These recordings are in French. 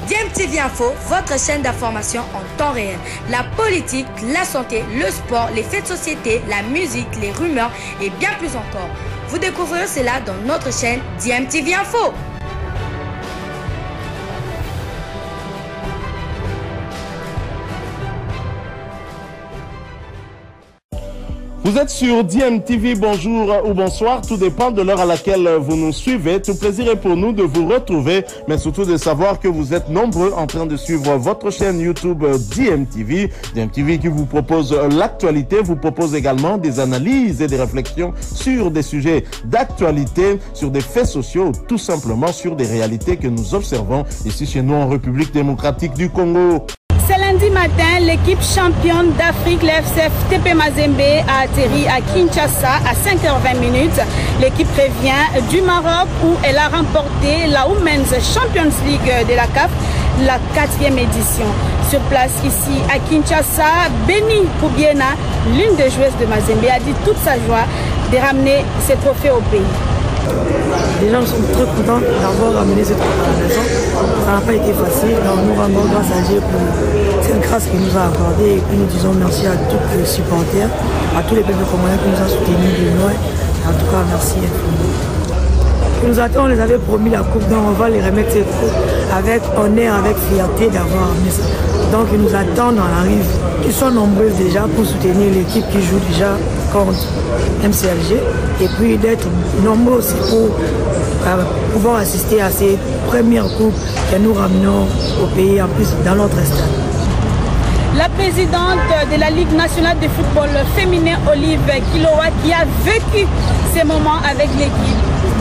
DMTV Info, votre chaîne d'information en temps réel. La politique, la santé, le sport, les faits de société, la musique, les rumeurs et bien plus encore. Vous découvrirez cela dans notre chaîne DMTV Info. Vous êtes sur DMTV, bonjour ou bonsoir, tout dépend de l'heure à laquelle vous nous suivez. Tout plaisir est pour nous de vous retrouver, mais surtout de savoir que vous êtes nombreux en train de suivre votre chaîne YouTube DMTV. DMTV qui vous propose l'actualité, vous propose également des analyses et des réflexions sur des sujets d'actualité, sur des faits sociaux, tout simplement sur des réalités que nous observons ici chez nous en République démocratique du Congo. Ce lundi matin, l'équipe championne d'Afrique, l'FCF TP Mazembe, a atterri à Kinshasa à 5h20. L'équipe revient du Maroc où elle a remporté la Women's Champions League de la CAF, la 4e édition. Sur place ici à Kinshasa, Béni Koubiena, l'une des joueuses de Mazembe, a dit toute sa joie de ramener ses trophées au pays. Les gens sont très contents d'avoir amené ce trophée à la maison. Ça n'a pas été facile. Alors nous rendons grâce à Dieu pour cette grâce qu'il nous a accordée. Et puis nous disons merci à tous les supporters, à tous les peuples congolais qui nous ont soutenus de loin. En tout cas, merci infiniment. Nous attendons, on les avait promis la coupe, donc on va les remettre cette coupe avec honneur, avec fierté d'avoir amené ça. Donc ils nous attendent dans la rive. Ils sont nombreux déjà pour soutenir l'équipe qui joue déjà contre MCLG. Et puis d'être nombreux aussi pour pouvoir assister à ces premières coupes que nous ramenons au pays, en plus dans notre stade. La présidente de la Ligue nationale de football féminin, Olive Kilowa, qui a vécu ces moments avec l'équipe,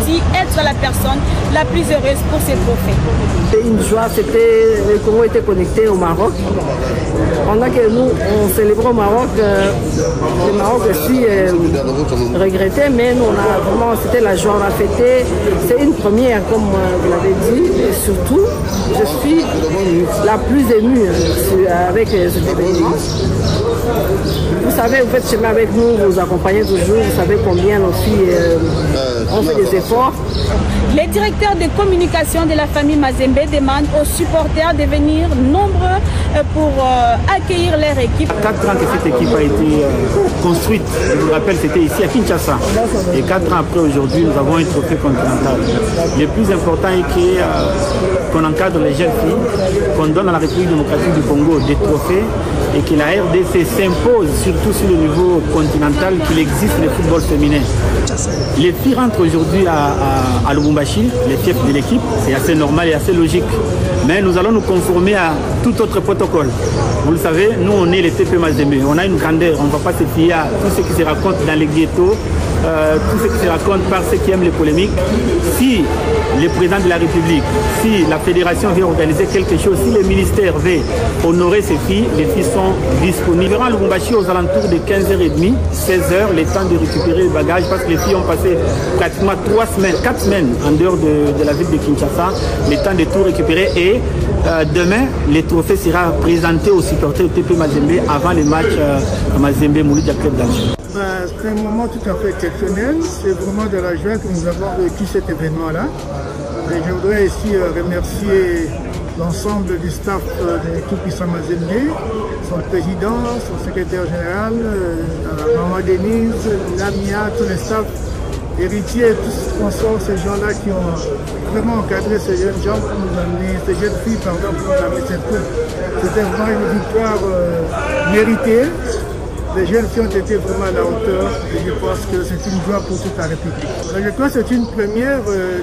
dit être la personne la plus heureuse pour ces trophées. C'était une joie, le Congo était connecté au Maroc. Pendant que nous, on célébrait au Maroc, le Maroc aussi regrettait, mais nous, c'était la joie, on a fêté. C'est une première, comme vous l'avez dit, et surtout, je suis la plus émue avec cet événement. Vous savez, vous faites chemin avec nous, vous accompagnez toujours, vous savez combien nos filles ont fait des efforts. Les directeurs de communication de la famille Mazembe demandent aux supporters de venir nombreux pour accueillir leur équipe. 4 ans que cette équipe a été construite, je vous rappelle, c'était ici à Kinshasa. Et 4 ans après, aujourd'hui, nous avons un trophée continental. Le plus important est qu'on encadre les jeunes filles, qu'on donne à la République démocratique du Congo des trophées et que la RDC s'impose, surtout sur le niveau continental, qu'il existe le football féminin. Les filles rentrent aujourd'hui à Lubumbashi, les fiefs de l'équipe, c'est assez normal et assez logique. Mais nous allons nous conformer à tout autre protocole. Vous le savez, nous on est les TP Mazembe, on a une grandeur, on ne va pas se fier à tout ce qui se raconte dans les ghettos, tout ce qui se raconte par ceux qui aiment les polémiques. Si le président de la République, si la fédération veut organiser quelque chose, si le ministère veut honorer ces filles, les filles sont disponibles. À Lubumbashi aux alentours de 15h30, 16h, le temps de récupérer le bagage parce que les filles ont passé pratiquement 4 semaines en dehors de la ville de Kinshasa, le temps de tout récupérer et demain, le trophée sera présenté aux supporters du TP Mazembe avant le match Mazembe Mouloudia Club d'Alger. C'est un moment tout à fait exceptionnel, c'est vraiment de la joie que nous avons vécu cet événement-là. Et je voudrais ici remercier l'ensemble du staff de l'équipe Issa Mazembe, son président, son secrétaire général, Maman Denise, Lamia, tous les staffs, héritiers, tous les sponsors, ces gens-là qui ont vraiment encadré ces jeunes gens pour nous amener, ces jeunes filles, pardon, pour nous amener cette coupe. C'était vraiment une victoire méritée. Les jeunes filles ont été vraiment à la hauteur et je pense que c'est une joie pour toute la République. Je crois que c'est une première.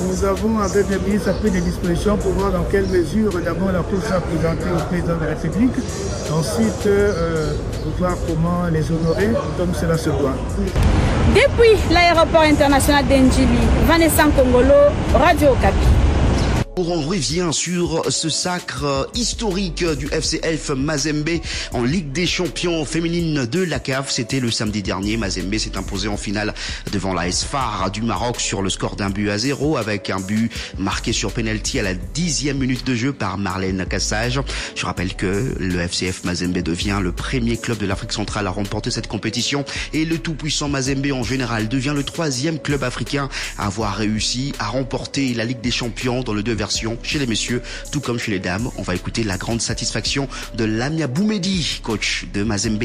Nous avons, avec le ministre, pris des dispositions pour voir dans quelle mesure d'abord la coupe sera présentée au président de la République. Ensuite, pour voir comment les honorer comme cela se doit. Depuis l'aéroport international d'Ndjili, Vanessa Kongolo, Radio Okapi. On revient sur ce sacre historique du FCF Mazembe en Ligue des champions féminines de la CAF. C'était le samedi dernier. Mazembe s'est imposé en finale devant la SFAR du Maroc sur le score d'1-0 avec un but marqué sur penalty à la 10e minute de jeu par Marlène Cassage. Je rappelle que le FCF Mazembe devient le premier club de l'Afrique centrale à remporter cette compétition et le tout-puissant Mazembe en général devient le 3e club africain à avoir réussi à remporter la Ligue des champions dans le 2 vs version chez les messieurs, tout comme chez les dames. On va écouter la grande satisfaction de Lamia Boumedi, coach de Mazembe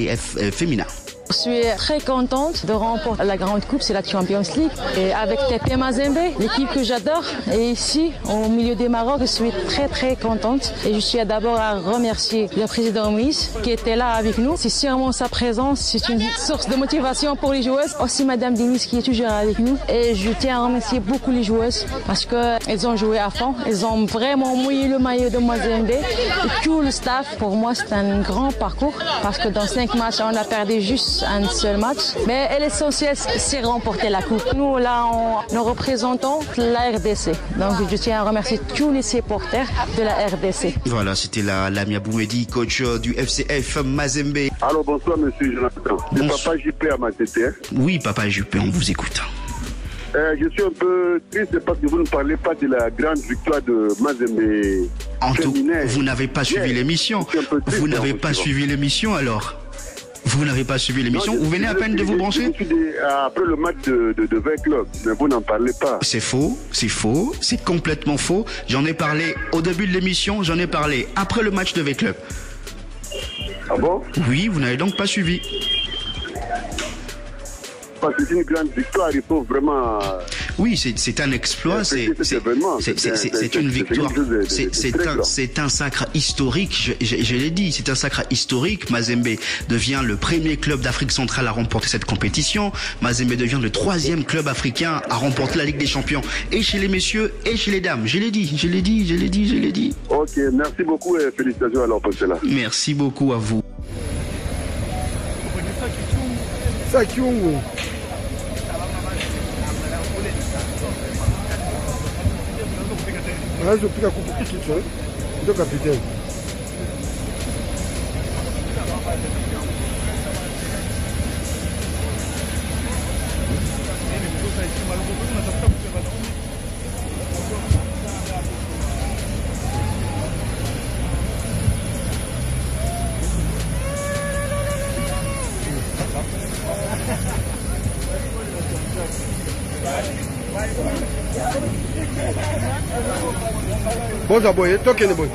féminin. Je suis très contente de remporter la grande coupe, c'est la Champions League. Et avec TP Mazembe, l'équipe que j'adore. Et ici, au milieu des Maroc, je suis très contente. Et je suis d'abord à remercier le président Moïse qui était là avec nous. C'est sûrement sa présence, c'est une source de motivation pour les joueuses. Aussi Madame Denise qui est toujours avec nous. Et je tiens à remercier beaucoup les joueuses parce qu'elles ont joué à fond. Elles ont vraiment mouillé le maillot de Mazembe. Et tout le staff, pour moi, c'est un grand parcours parce que dans 5 matchs, on a perdu juste un seul match, mais l'essentiel c'est remporter la coupe. Nous là nous représentons la RDC, donc je tiens à remercier tous les supporters de la RDC. Voilà, c'était Lamia Boumedi, coach du FCF Mazembe. Alors bonsoir monsieur Jonathan, c'est Papa JP à ma tête. Oui Papa JP, on vous écoute. Je suis un peu triste parce que vous ne parlez pas de la grande victoire de Mazembe. En tout, vous n'avez pas suivi l'émission. Vous n'avez pas suivi l'émission alors. Vous n'avez pas suivi l'émission. Vous venez à peine de vous brancher. Après le match de 20 clubs, mais vous n'en parlez pas. C'est faux, c'est complètement faux. J'en ai parlé au début de l'émission, j'en ai parlé après le match de 20 clubs. Ah bon? Oui, vous n'avez donc pas suivi. Parce que c'est une grande victoire, il faut vraiment... Oui, c'est un exploit, c'est une victoire, c'est un sacre historique, je l'ai dit, c'est un sacre historique. Mazembe devient le premier club d'Afrique centrale à remporter cette compétition. Mazembe devient le 3e club africain à remporter la Ligue des Champions, et chez les messieurs et chez les dames. Je l'ai dit. Ok, merci beaucoup et félicitations alors pour cela. Merci beaucoup à vous. Je piga kupu kichwa ndio kapiteni. Boza boy, toke ni boy.